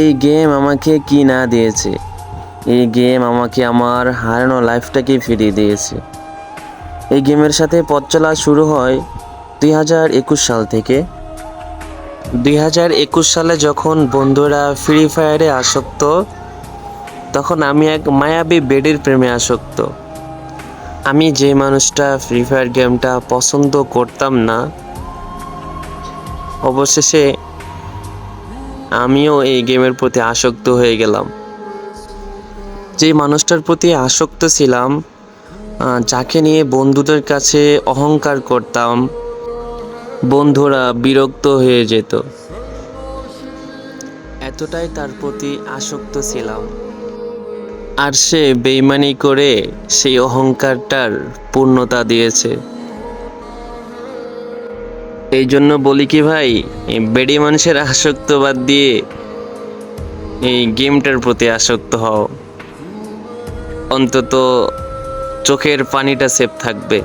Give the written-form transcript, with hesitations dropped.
এই গেম আমাকে কি না দিয়েছে। এই গেম আমাকে আমার হারানো লাইফটাকে ফিরিয়ে দিয়েছে। এই গেমের সাথে পথ চলা শুরু হয় 2021 সাল থেকে। 2021 সালে যখন বন্ধুরা ফ্রি ফায়ারে আসক্ত, তখন আমি এক মায়াবী বেডির প্রেমে আসক্ত। আমি যে মানুষটা ফ্রি ফায়ার গেমটা পছন্দ করতাম না, অবশেষে আমিও এই গেমের প্রতি আসক্ত হয়ে গেলাম। যে মানুষটার প্রতি আসক্ত ছিলাম, যাকে নিয়ে বন্ধুদের কাছে অহংকার করতাম, বন্ধুরা বিরক্ত হয়ে যেত, এতটাই তার প্রতি আসক্ত ছিলাম। আর সে বেইমানি করে সেই অহংকারটার পূর্ণতা দিয়েছে। এই জন্য বলি কি ভাই, এই বেডি মানুষের আসক্ত বাদ দিয়ে এই গেমটার প্রতি আসক্ত হও, অন্তত চোখের পানিটা সেফ থাকবে।